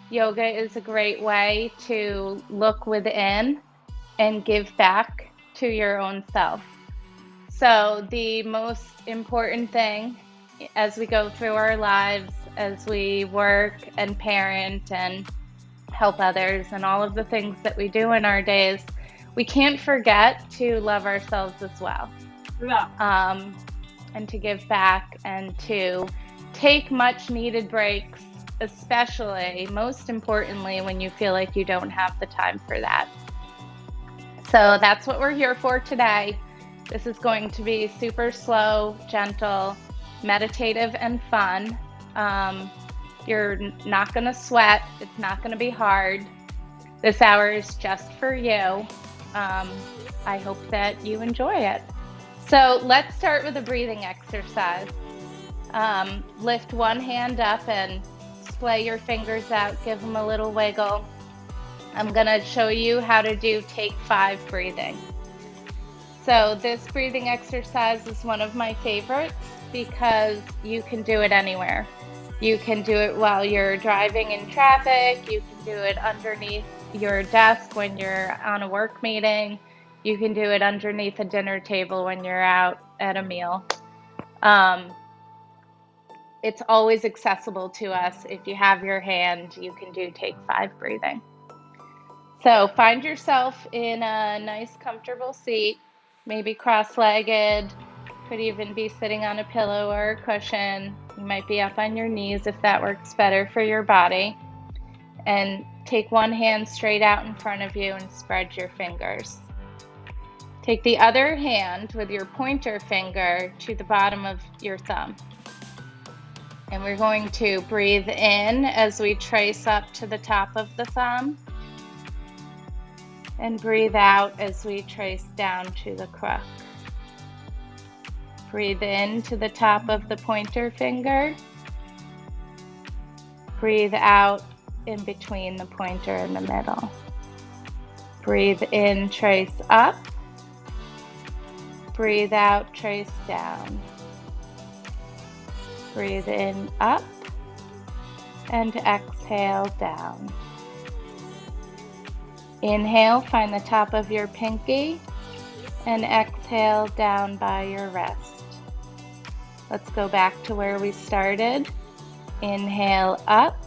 yoga is a great way to look within and give back to your own self. So, the most important thing as we go through our lives, as we work and parent and help others, and all of the things that we do in our days, we can't forget to love ourselves as well. Yeah. Um, and to give back and to take much needed breaks, especially, most importantly, when you feel like you don't have the time for that. So that's what we're here for today. This is going to be super slow, gentle, meditative, and fun. Um, you're not going to sweat. It's not going to be hard. This hour is just for you. Um, I hope that you enjoy it. So let's start with a breathing exercise. Lift one hand up and splay your fingers out. Give them a little wiggle. I'm going to show you how to do take 5 breathing. So this breathing exercise is one of my favorites because you can do it anywhere. You can do it while you're driving in traffic. You can do it underneath your desk when you're on a work meeting. You can do it underneath a dinner table when you're out at a meal. It's always accessible to us. If you have your hand, you can do take 5 breathing. So find yourself in a nice, comfortable seat, maybe cross-legged, could even be sitting on a pillow or a cushion. You might be up on your knees if that works better for your body. And take one hand straight out in front of you and spread your fingers. Take the other hand with your pointer finger to the bottom of your thumb. And we're going to breathe in as we trace up to the top of the thumb. And breathe out as we trace down to the crook. Breathe in to the top of the pointer finger. Breathe out in between the pointer and the middle. Breathe in, trace up. Breathe out, trace down. Breathe in, up. And exhale, down. Inhale, find the top of your pinky, and exhale down by your wrist. Let's go back to where we started. Inhale up,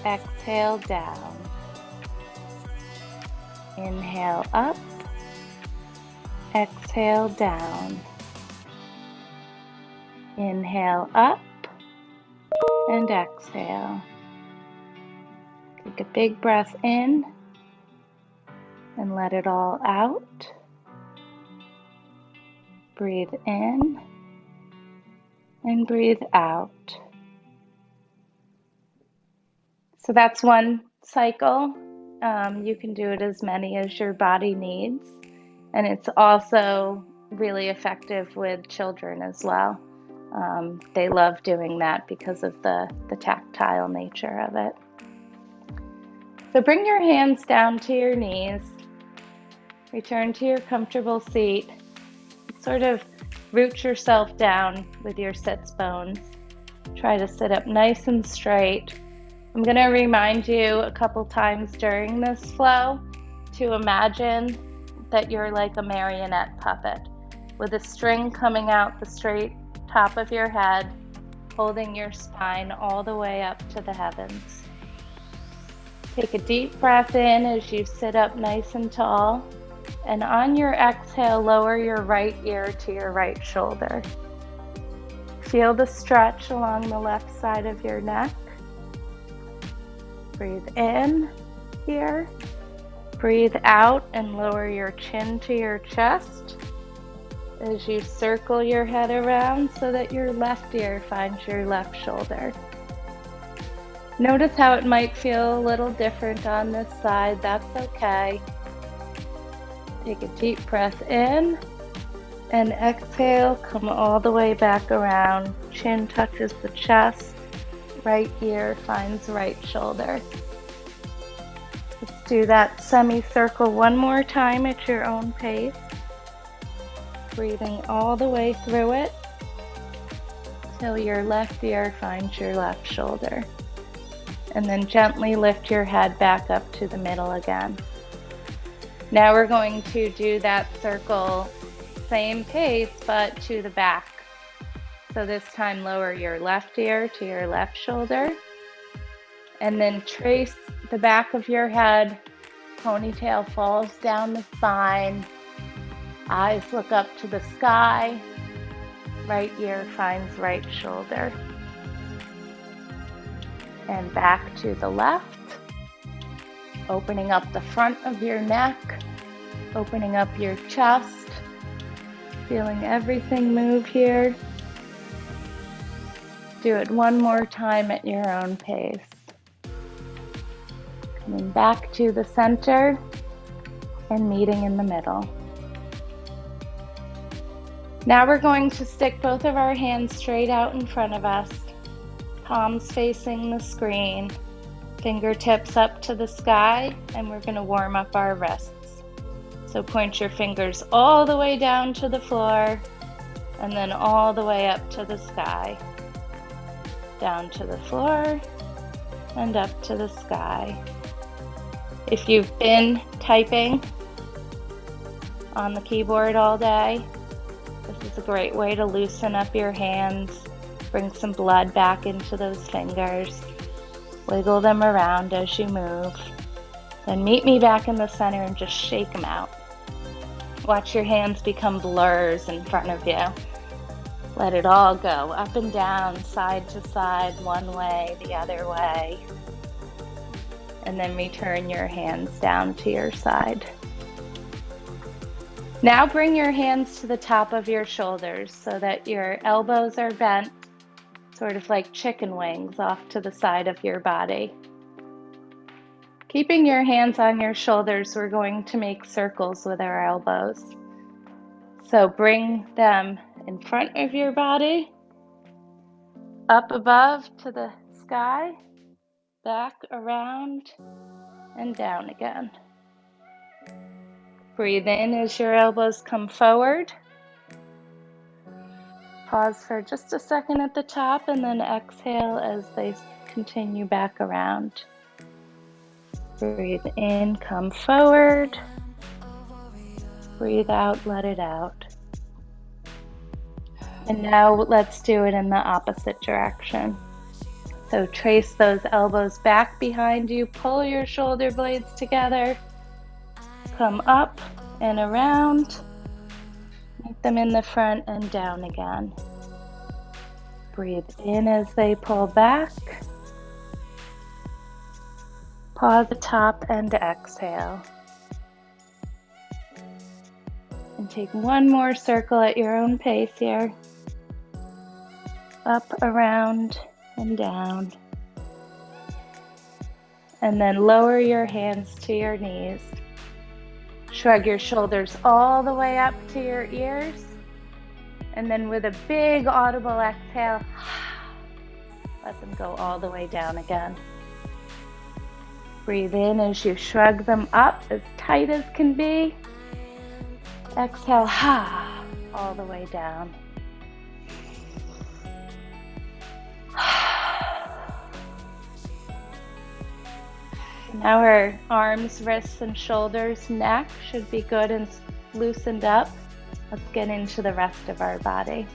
exhale down. Inhale up, exhale down. Inhale up, and exhale. Take a big breath in and let it all out. Breathe in and breathe out. So that's one cycle. You can do it as many as your body needs. And it's also really effective with children as well. They love doing that because of the tactile nature of it. So bring your hands down to your knees. Return to your comfortable seat. Sort of root yourself down with your sits bones. Try to sit up nice and straight. I'm going to remind you a couple times during this flow to imagine that you're like a marionette puppet with a string coming out the straight top of your head, holding your spine all the way up to the heavens. Take a deep breath in as you sit up nice and tall, and on your exhale, lower your right ear to your right shoulder. Feel the stretch along the left side of your neck. Breathe in here. Breathe out and lower your chin to your chest as you circle your head around so that your left ear finds your left shoulder. Notice how it might feel a little different on this side. That's okay. Take a deep breath in and exhale. Come all the way back around. Chin touches the chest. Right ear finds right shoulder. Let's do that semicircle one more time at your own pace. Breathing all the way through it till your left ear finds your left shoulder. And then gently lift your head back up to the middle again. Now we're going to do that circle, same pace, but to the back. So this time lower your left ear to your left shoulder, and then trace the back of your head. Ponytail falls down the spine. Eyes look up to the sky. Right ear finds right shoulder. And back to the left. Opening up the front of your neck. Opening up your chest. Feeling everything move here. Do it one more time at your own pace. Coming back to the center and meeting in the middle. Now we're going to stick both of our hands straight out in front of us, palms facing the screen, fingertips up to the sky, and we're going to warm up our wrists. So point your fingers all the way down to the floor and then all the way up to the sky. Down to the floor and up to the sky. If you've been typing on the keyboard all day, this is a great way to loosen up your hands, bring some blood back into those fingers, wiggle them around as you move. Then meet me back in the center and just shake them out. Watch your hands become blurs in front of you. Let it all go, up and down, side to side, one way, the other way. And then return your hands down to your side. Now bring your hands to the top of your shoulders so that your elbows are bent, sort of like chicken wings off to the side of your body. Keeping your hands on your shoulders, we're going to make circles with our elbows. So bring them in front of your body, up above to the sky, back around, and down again. Breathe in as your elbows come forward. Pause for just a second at the top and then exhale as they continue back around. Breathe in, come forward. Breathe out, let it out. And now let's do it in the opposite direction. So trace those elbows back behind you, pull your shoulder blades together, come up and around, meet them in the front and down again. Breathe in as they pull back. Pause the top and exhale. And take one more circle at your own pace here. Up, around, and down. And then lower your hands to your knees. Shrug your shoulders all the way up to your ears. And then with a big audible exhale, let them go all the way down again. Breathe in as you shrug them up as tight as can be. Exhale, all the way down. Now our arms, wrists, and shoulders, neck should be good and loosened up. Let's get into the rest of our body.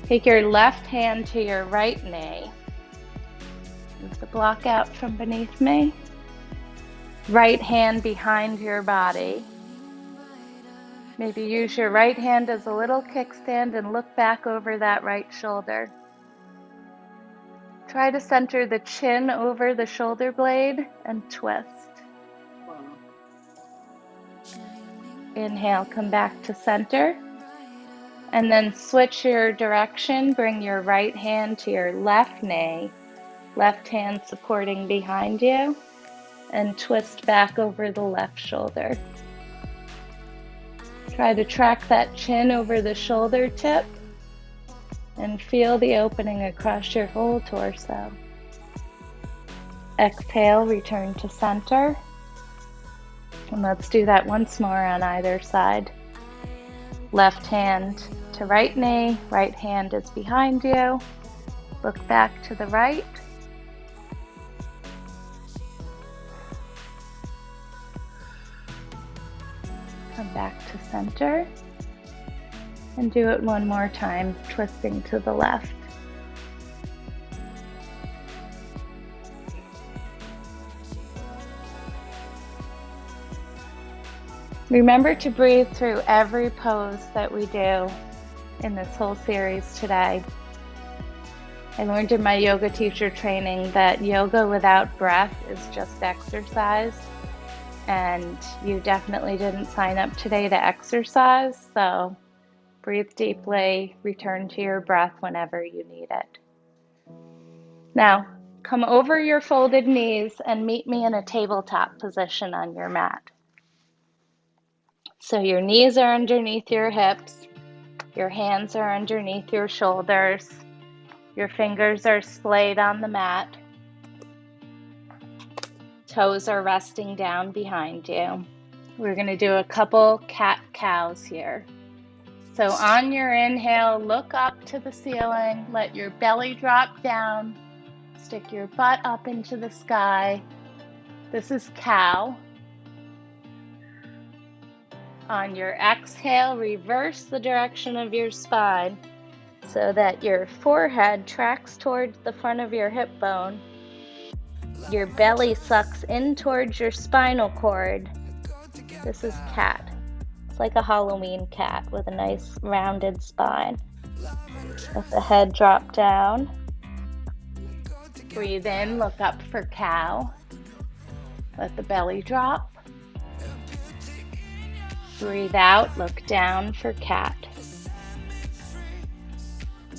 Take your left hand to your right knee. Move the block out from beneath me. Right hand behind your body. Maybe use your right hand as a little kickstand and look back over that right shoulder. Try to center the chin over the shoulder blade and twist. Inhale, come back to center. And then switch your direction. Bring your right hand to your left knee. Left hand supporting behind you. And twist back over the left shoulder. Try to track that chin over the shoulder tip. And feel the opening across your whole torso. Exhale, return to center. And let's do that once more on either side. Left hand to right knee, right hand is behind you. Look back to the right. back to center. And do it one more time, twisting to the left. Remember to breathe through every pose that we do in this whole series today. I learned in my yoga teacher training that yoga without breath is just exercise, and you definitely didn't sign up today to exercise, so breathe deeply, return to your breath whenever you need it. Now, come over your folded knees and meet me in a tabletop position on your mat. So your knees are underneath your hips, your hands are underneath your shoulders, your fingers are splayed on the mat, toes are resting down behind you. We're going to do a couple cat-cows here. So on your inhale, look up to the ceiling, let your belly drop down, stick your butt up into the sky. This is cow. On your exhale, reverse the direction of your spine so that your forehead tracks towards the front of your hip bone. Your belly sucks in towards your spinal cord. This is cat. It's like a Halloween cat with a nice rounded spine. Let the head drop down. Breathe in, look up for cow. Let the belly drop. Breathe out, look down for cat.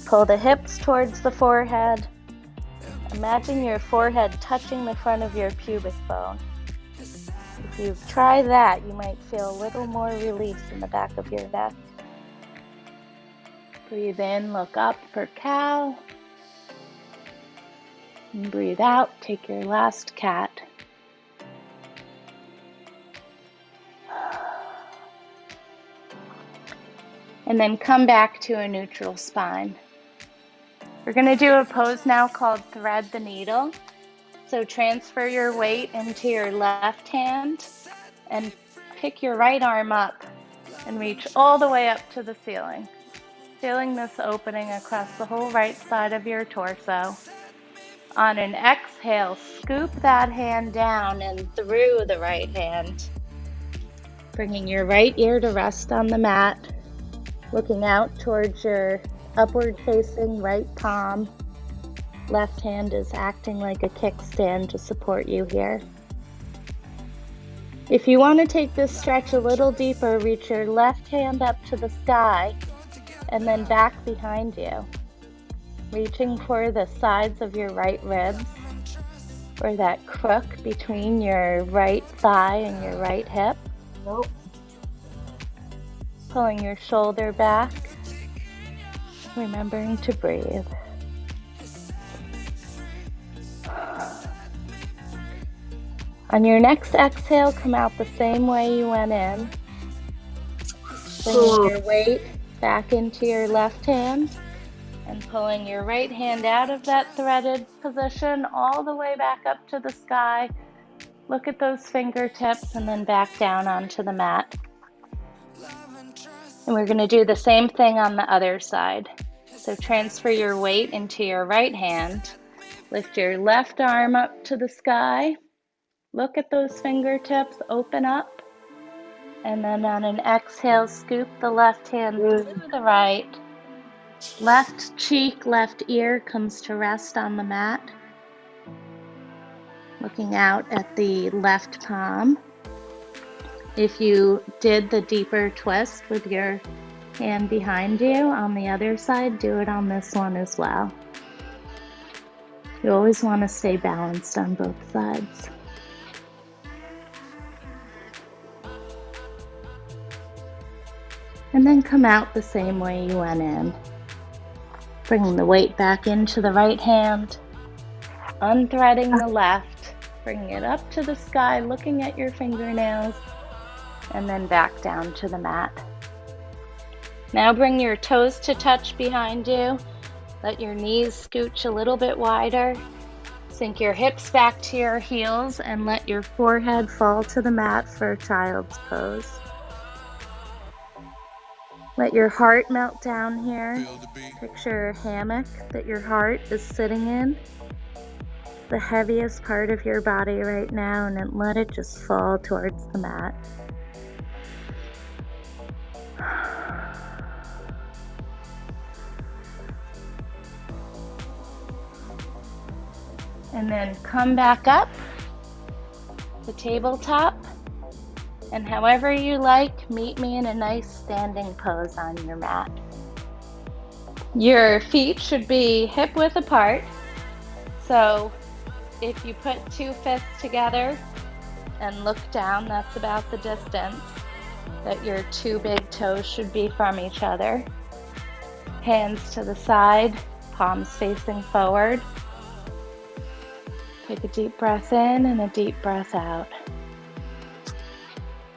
Pull the hips towards the forehead. Imagine your forehead touching the front of your pubic bone. If you try that, you might feel a little more release in the back of your neck. Breathe in, look up for cow. And breathe out, take your last cat. And then come back to a neutral spine. We're going to do a pose now called thread the needle. So transfer your weight into your left hand and pick your right arm up and reach all the way up to the ceiling, feeling this opening across the whole right side of your torso. On an exhale, scoop that hand down and through the right hand, bringing your right ear to rest on the mat, looking out towards your upward facing right palm. Left hand is acting like a kickstand to support you here. If you want to take this stretch a little deeper, reach your left hand up to the sky and then back behind you, reaching for the sides of your right ribs or that crook between your right thigh and your right hip. Nope. Pulling your shoulder back, remembering to breathe. On your next exhale, come out the same way you went in. Bringing your weight back into your left hand and pulling your right hand out of that threaded position all the way back up to the sky. Look at those fingertips and then back down onto the mat. And we're going to do the same thing on the other side. So transfer your weight into your right hand. Lift your left arm up to the sky. Look at those fingertips, open up. And then on an exhale, scoop the left hand through the right. Left cheek, left ear comes to rest on the mat. Looking out at the left palm. If you did the deeper twist with your hand behind you on the other side, do it on this one as well. You always want to stay balanced on both sides. And then come out the same way you went in. Bringing the weight back into the right hand, unthreading the left, bringing it up to the sky, looking at your fingernails, and then back down to the mat. Now bring your toes to touch behind you. Let your knees scooch a little bit wider. Sink your hips back to your heels and let your forehead fall to the mat for child's pose. Let your heart melt down here. Picture a hammock that your heart is sitting in, the heaviest part of your body right now, and then let it just fall towards the mat. And then come back up the tabletop, and however you like, meet me in a nice standing pose on your mat. Your feet should be hip width apart. So if you put 2 fists together and look down, that's about the distance that your 2 big toes should be from each other. Hands to the side, palms facing forward. Take a deep breath in and a deep breath out.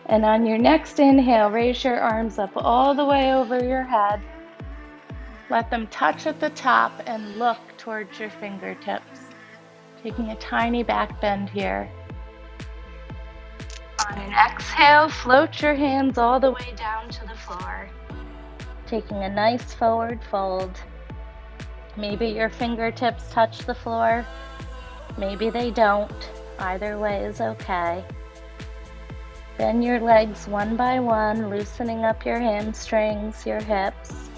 And on your next inhale, raise your arms up all the way over your head. Let them touch at the top and look towards your fingertips. Taking a tiny back bend here. On an exhale, float your hands all the way down to the floor. Taking a nice forward fold. Maybe your fingertips touch the floor. Maybe they don't. Either way is okay. Bend your legs one by one, loosening up your hamstrings, your hips,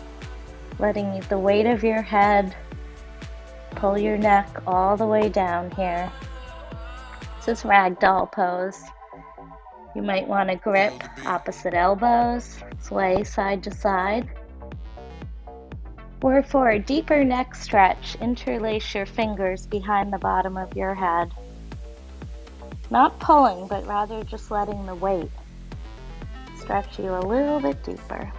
letting the weight of your head pull your neck all the way down here. This is ragdoll pose. You might want to grip opposite elbows, sway side to side. Or for a deeper neck stretch, interlace your fingers behind the bottom of your head. Not pulling, but rather just letting the weight stretch you a little bit deeper.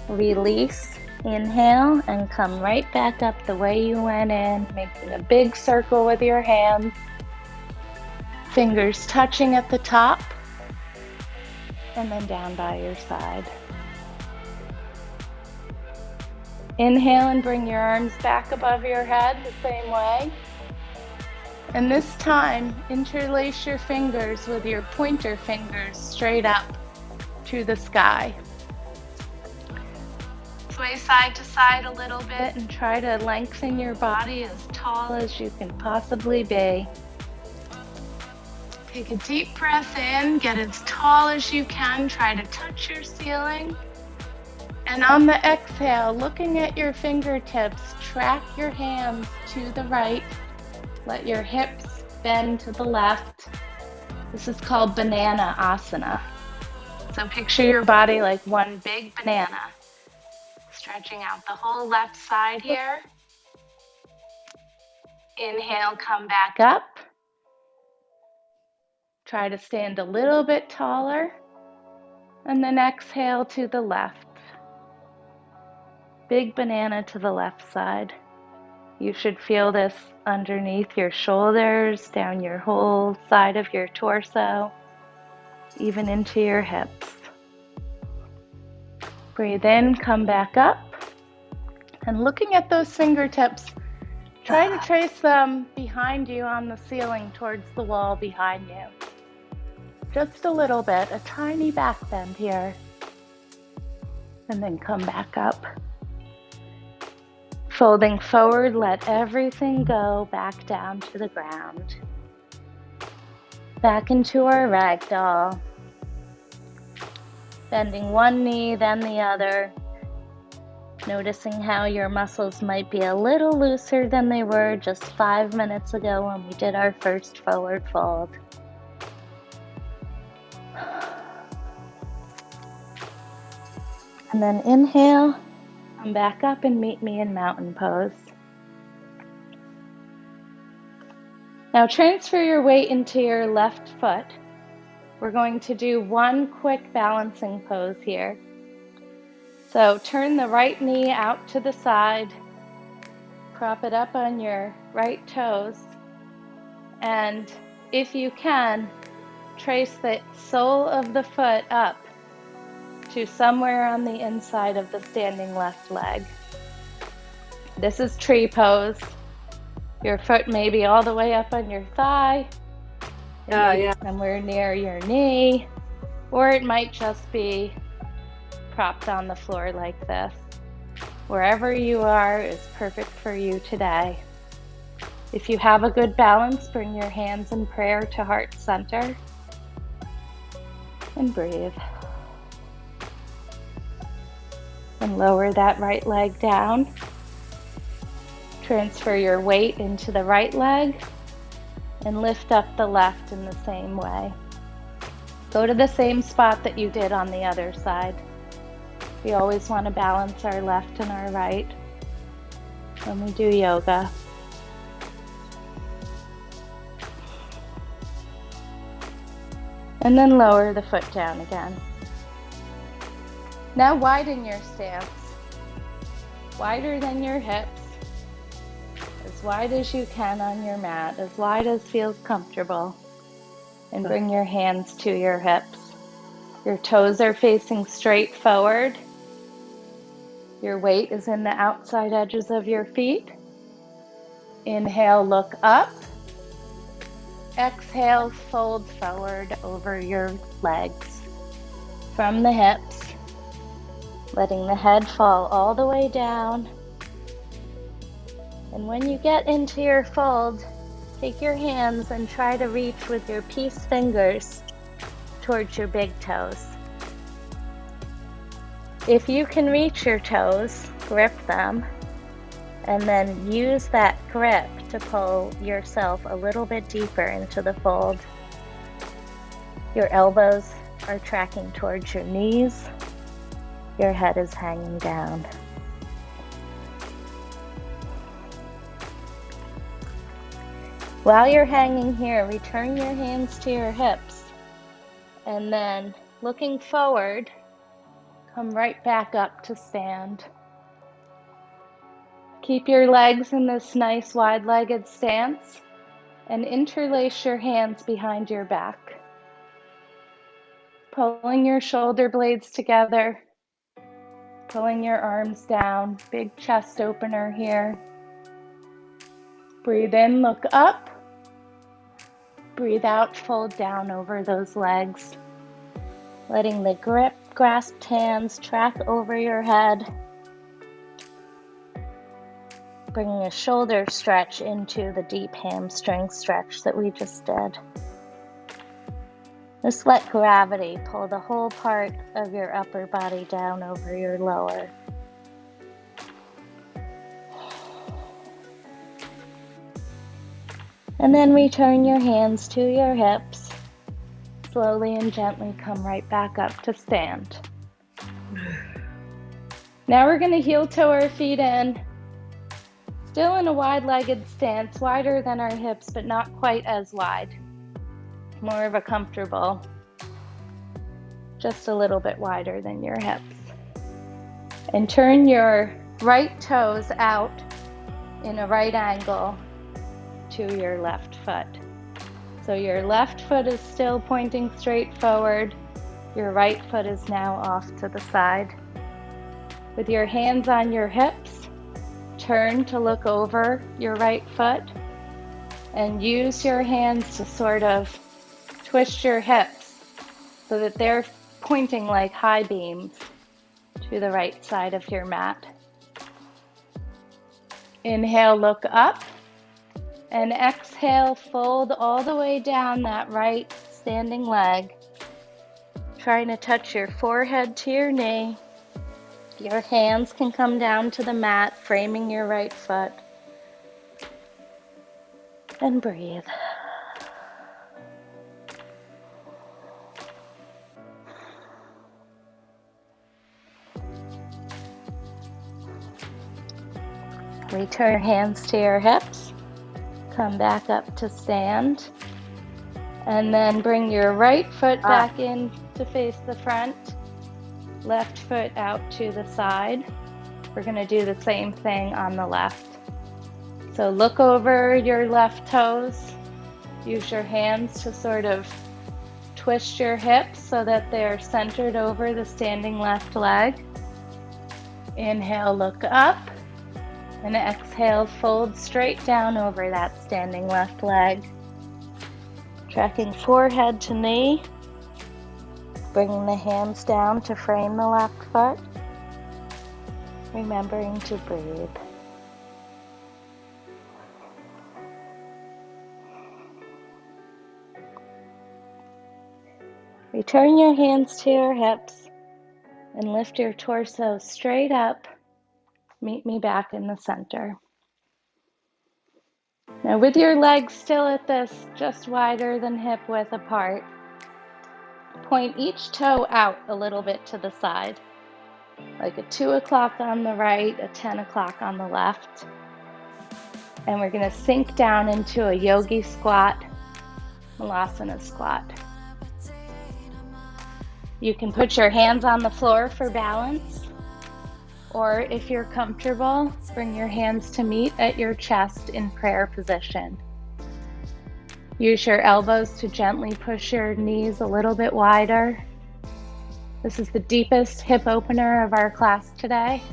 Release, inhale, and come right back up the way you went in, making a big circle with your hands. Fingers touching at the top, and then down by your side. Inhale and bring your arms back above your head the same way. And this time, interlace your fingers with your pointer fingers straight up to the sky. Sway side to side a little bit and try to lengthen your body as tall as you can possibly be. Take a deep breath in, get as tall as you can, try to touch your ceiling. And on the exhale, looking at your fingertips, track your hands to the right. Let your hips bend to the left. This is called banana asana. So picture your body like one big banana. Stretching out the whole left side here. Inhale, come back up. Try to stand a little bit taller. And then exhale to the left. Big banana to the left side. You should feel this underneath your shoulders, down your whole side of your torso, even into your hips. Breathe in, come back up. And looking at those fingertips, try to trace them behind you on the ceiling towards the wall behind you. Just a little bit, a tiny back bend here. And then come back up. Folding forward, let everything go back down to the ground. Back into our ragdoll. Bending one knee, then the other. Noticing how your muscles might be a little looser than they were just 5 minutes ago when we did our first forward fold. And then inhale, come back up and meet me in mountain pose. Now transfer your weight into your left foot. We're going to do one quick balancing pose here. So turn the right knee out to the side, prop it up on your right toes, and if you can, trace the sole of the foot up to somewhere on the inside of the standing left leg. This is tree pose. Your foot may be all the way up on your thigh, It may be somewhere near your knee, or it might just be propped on the floor like this. Wherever you are is perfect for you today. If you have a good balance, bring your hands in prayer to heart center and breathe. And lower that right leg down. Transfer your weight into the right leg and lift up the left in the same way. Go to the same spot that you did on the other side. We always want to balance our left and our right when we do yoga. And then lower the foot down again. Now widen your stance. Wider than your hips. As wide as you can on your mat, as wide as feels comfortable. And bring your hands to your hips. Your toes are facing straight forward. Your weight is in the outside edges of your feet. Inhale, look up. Exhale, fold forward over your legs from the hips, letting the head fall all the way down. And when you get into your fold, take your hands and try to reach with your peace fingers towards your big toes. If you can reach your toes, grip them, and then use that grip to pull yourself a little bit deeper into the fold. Your elbows are tracking towards your knees. Your head is hanging down. While you're hanging here, return your hands to your hips, and then looking forward, come right back up to stand. Keep your legs in this nice wide-legged stance and interlace your hands behind your back. Pulling your shoulder blades together, pulling your arms down, big chest opener here. Breathe in, look up. Breathe out, fold down over those legs. Letting the grasped hands track over your head. Bringing a shoulder stretch into the deep hamstring stretch that we just did. Just let gravity pull the whole part of your upper body down over your lower. And then return your hands to your hips. Slowly and gently come right back up to stand. Now we're going to heel toe our feet in. Still in a wide-legged stance, wider than our hips, but not quite as wide. More of a comfortable, just a little bit wider than your hips. And turn your right toes out in a right angle to your left foot. So your left foot is still pointing straight forward. Your right foot is now off to the side. With your hands on your hips, turn to look over your right foot and use your hands to sort of twist your hips so that they're pointing like high beams to the right side of your mat. Inhale, look up. And exhale, fold all the way down that right standing leg. Trying to touch your forehead to your knee. Your hands can come down to the mat, framing your right foot. And breathe. Return your hands to your hips. Come back up to stand. And then bring your right foot back in to face the front. Left foot out to the side. We're going to do the same thing on the left. So look over your left toes. Use your hands to sort of twist your hips so that they're centered over the standing left leg. Inhale, look up. And exhale, fold straight down over that standing left leg. Tracking forehead to knee, bringing the hands down to frame the left foot, remembering to breathe. Return your hands to your hips and lift your torso straight up. Meet me back in the center. Now with your legs still at this just wider than hip width apart, point each toe out a little bit to the side, like a 2 o'clock on the right, a 10 o'clock on the left. And we're going to sink down into a yogi squat, malasana squat. You can put your hands on the floor for balance, or if you're comfortable, bring your hands to meet at your chest in prayer position. Use your elbows to gently push your knees a little bit wider. This is the deepest hip opener of our class today.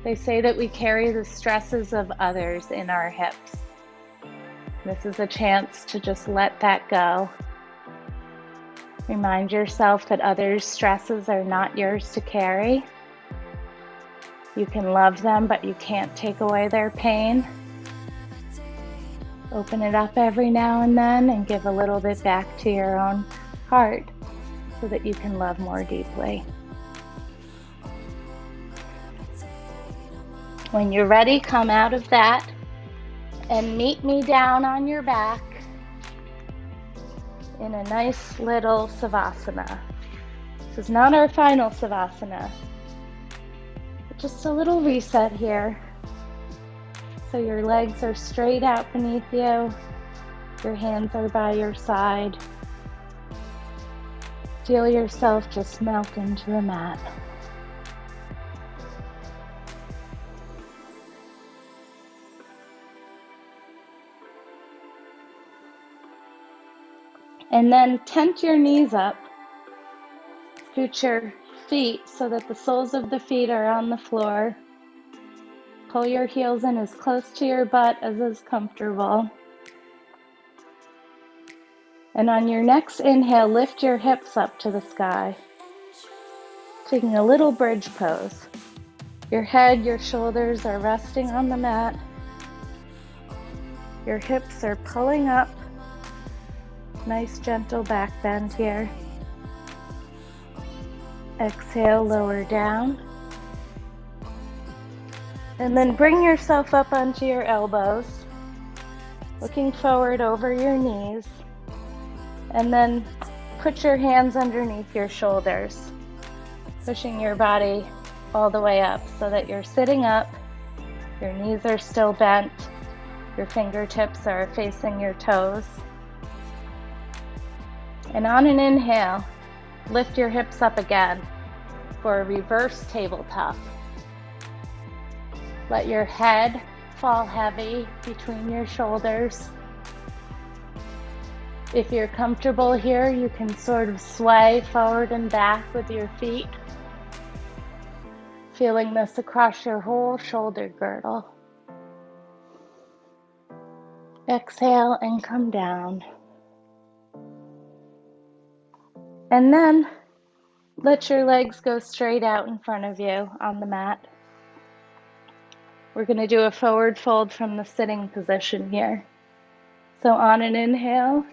They say that we carry the stresses of others in our hips. This is a chance to just let that go. Remind yourself that others' stresses are not yours to carry. You can love them, but you can't take away their pain. Open it up every now and then and give a little bit back to your own heart so that you can love more deeply. When you're ready, come out of that and meet me down on your back in a nice little savasana. This is not our final savasana, but just a little reset here. So your legs are straight out beneath you, your hands are by your side. Feel yourself just melt into the mat. And then tent your knees up. Scoot your feet so that the soles of the feet are on the floor. Pull your heels in as close to your butt as is comfortable. And on your next inhale, lift your hips up to the sky. Taking a little bridge pose. Your head, your shoulders are resting on the mat. Your hips are pulling up. Nice gentle back bend here. Exhale, lower down. And then bring yourself up onto your elbows, looking forward over your knees. And then put your hands underneath your shoulders, pushing your body all the way up so that you're sitting up, your knees are still bent, your fingertips are facing your toes. And on an inhale, lift your hips up again for a reverse tabletop. Let your head fall heavy between your shoulders. If you're comfortable here, you can sort of sway forward and back with your feet, feeling this across your whole shoulder girdle. Exhale and come down. And then let your legs go straight out in front of you on the mat. We're going to do a forward fold from the sitting position here. So on an inhale,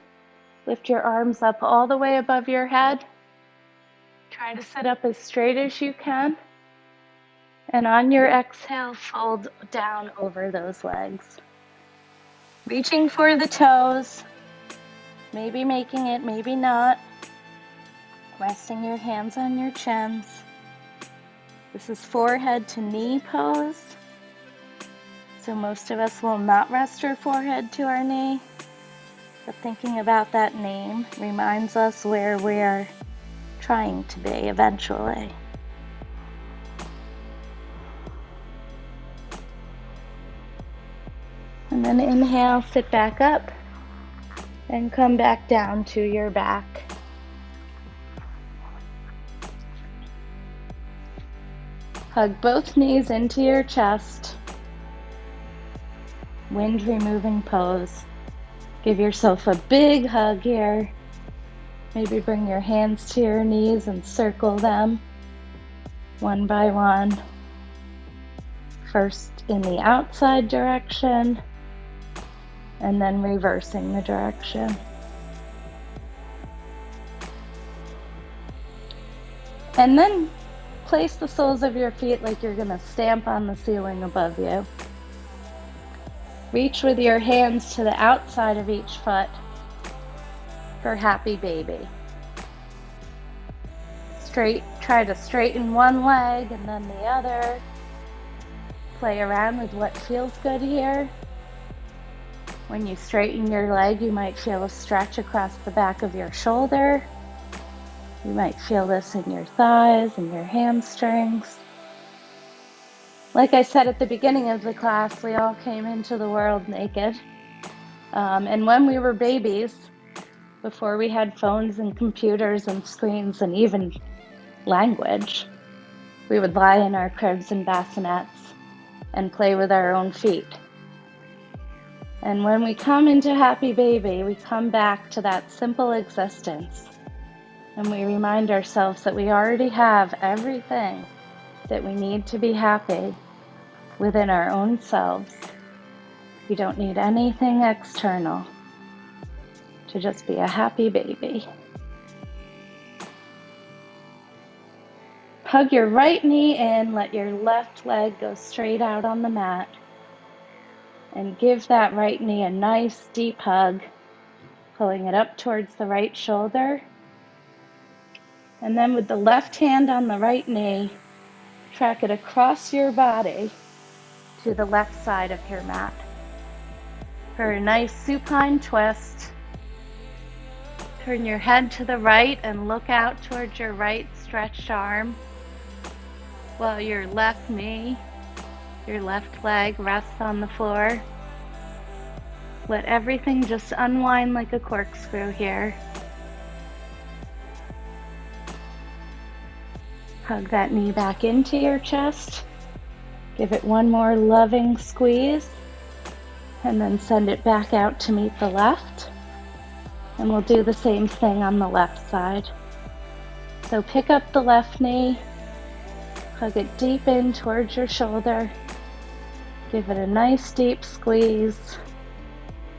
lift your arms up all the way above your head. Try to sit up as straight as you can. And on your exhale, fold down over those legs. Reaching for the toes, maybe making it, maybe not. Resting your hands on your chins. This is forehead to knee pose. So most of us will not rest our forehead to our knee, but thinking about that name reminds us where we are trying to be eventually. And then inhale, sit back up and come back down to your back. Hug both knees into your chest. Wind removing pose. Give yourself a big hug here. Maybe bring your hands to your knees and circle them one by one. First in the outside direction, and then reversing the direction. And then place the soles of your feet like you're going to stamp on the ceiling above you. Reach with your hands to the outside of each foot for happy baby. Try to straighten one leg and then the other. Play around with what feels good here. When you straighten your leg, you might feel a stretch across the back of your shoulder. You might feel this in your thighs and your hamstrings. Like I said at the beginning of the class, we all came into the world naked. And when we were babies, before we had phones and computers and screens and even language, we would lie in our cribs and bassinets and play with our own feet. And when we come into happy baby, we come back to that simple existence. And we remind ourselves that we already have everything that we need to be happy within our own selves. We don't need anything external to just be a happy baby. Hug your right knee in, let your left leg go straight out on the mat. And give that right knee a nice deep hug, pulling it up towards the right shoulder. And then with the left hand on the right knee, track it across your body to the left side of your mat. For a nice supine twist, turn your head to the right and look out towards your right stretched arm, while your left knee, your left leg rests on the floor. Let everything just unwind like a corkscrew here. Hug that knee back into your chest. Give it one more loving squeeze, and then send it back out to meet the left. And we'll do the same thing on the left side. So pick up the left knee, hug it deep in towards your shoulder, give it a nice deep squeeze,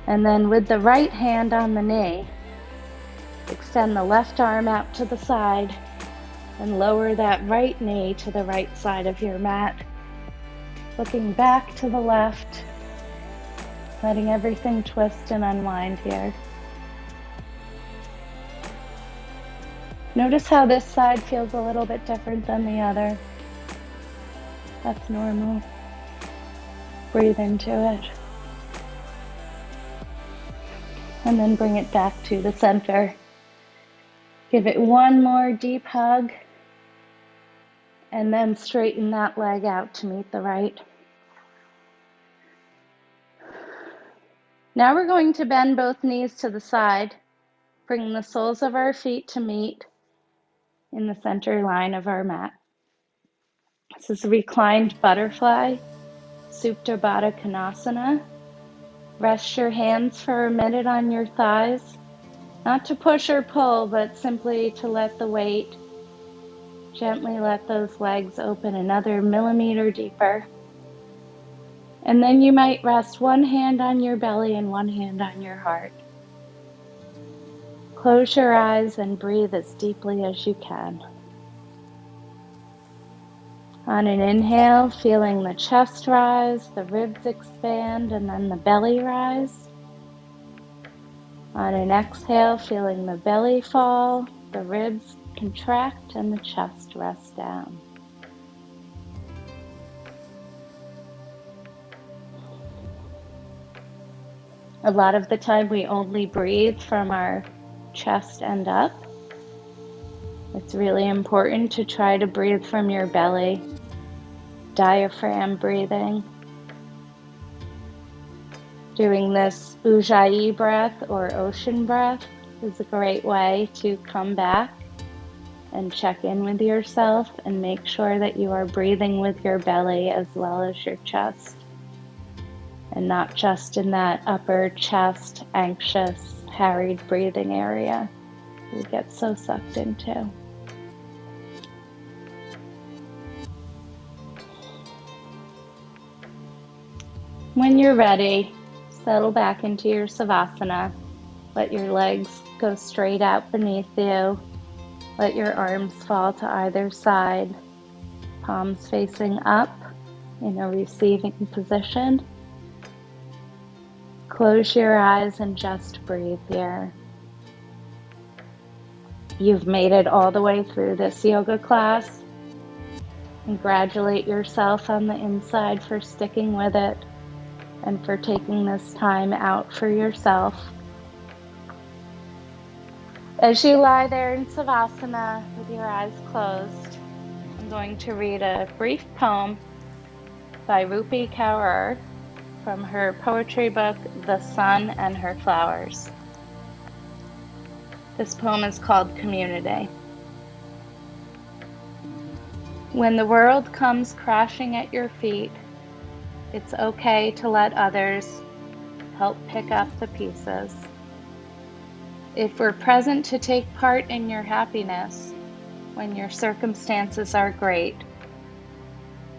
and then with the right hand on the knee, extend the left arm out to the side and lower that right knee to the right side of your mat, looking back to the left, letting everything twist and unwind here. Notice how this side feels a little bit different than the other. That's normal. Breathe into it. And then bring it back to the center. Give it one more deep hug. And then straighten that leg out to meet the right. Now we're going to bend both knees to the side, bring the soles of our feet to meet in the center line of our mat. This is a reclined butterfly, Supta Baddha Konasana. Rest your hands for a minute on your thighs, not to push or pull, but simply to let the weight gently let those legs open another millimeter deeper. And then you might rest one hand on your belly and one hand on your heart. Close your eyes and breathe as deeply as you can. On an inhale, feeling the chest rise, the ribs expand, and then the belly rise. On an exhale, feeling the belly fall, the ribs contract, and the chest rest down. A lot of the time we only breathe from our chest and up. It's really important to try to breathe from your belly, diaphragm breathing. Doing this Ujjayi breath or ocean breath is a great way to come back and check in with yourself and make sure that you are breathing with your belly as well as your chest and not just in that upper chest, anxious, harried breathing area we get so sucked into. When you're ready, settle back into your Savasana. Let your legs go straight out beneath you. Let your arms fall to either side, palms facing up in a receiving position. Close your eyes and just breathe here. You've made it all the way through this yoga class. Congratulate yourself on the inside for sticking with it and for taking this time out for yourself. As you lie there in Savasana with your eyes closed, I'm going to read a brief poem by Rupi Kaur from her poetry book, The Sun and Her Flowers. This poem is called Community. When the world comes crashing at your feet, it's okay to let others help pick up the pieces. If we're present to take part in your happiness when your circumstances are great,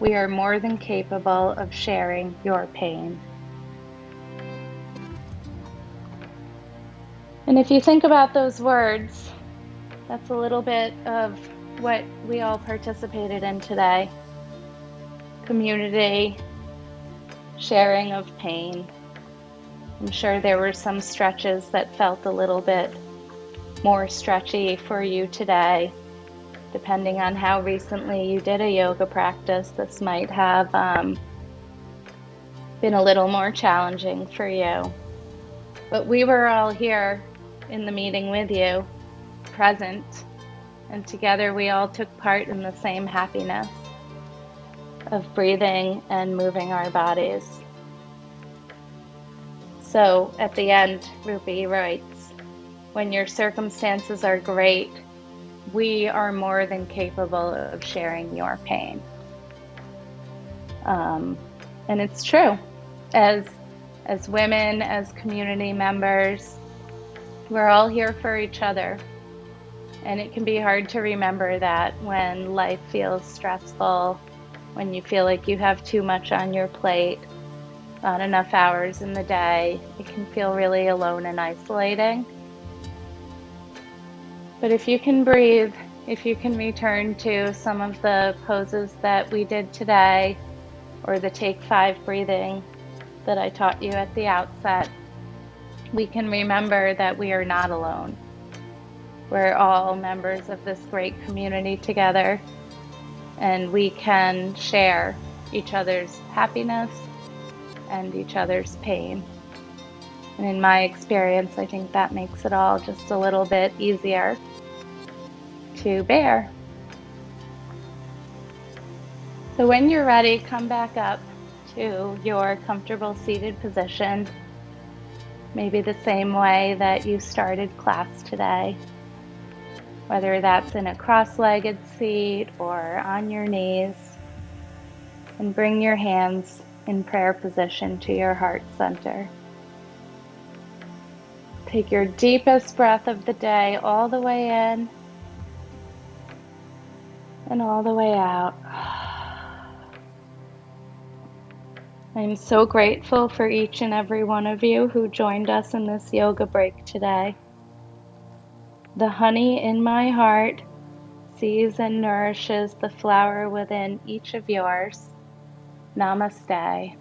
we are more than capable of sharing your pain. And if you think about those words, that's a little bit of what we all participated in today. Community, sharing of pain. I'm sure there were some stretches that felt a little bit more stretchy for you today. Depending on how recently you did a yoga practice, this might have been a little more challenging for you. But we were all here in the meeting with you, present, and together we all took part in the same happiness of breathing and moving our bodies. So at the end, Rupi writes, when your circumstances are great, we are more than capable of sharing your pain. And it's true. As women, as community members, we're all here for each other. And it can be hard to remember that when life feels stressful, when you feel like you have too much on your plate, not enough hours in the day. It can feel really alone and isolating. But if you can breathe, if you can return to some of the poses that we did today, or the Take 5 breathing that I taught you at the outset, we can remember that we are not alone. We're all members of this great community together, and we can share each other's happiness and each other's pain. And in my experience, I think that makes it all just a little bit easier to bear. So when you're ready, come back up to your comfortable seated position, maybe the same way that you started class today, whether that's in a cross-legged seat or on your knees, and bring your hands in prayer position to your heart center. Take your deepest breath of the day all the way in and all the way out. I'm so grateful for each and every one of you who joined us in this yoga break today. The honey in my heart sees and nourishes the flower within each of yours. Namaste.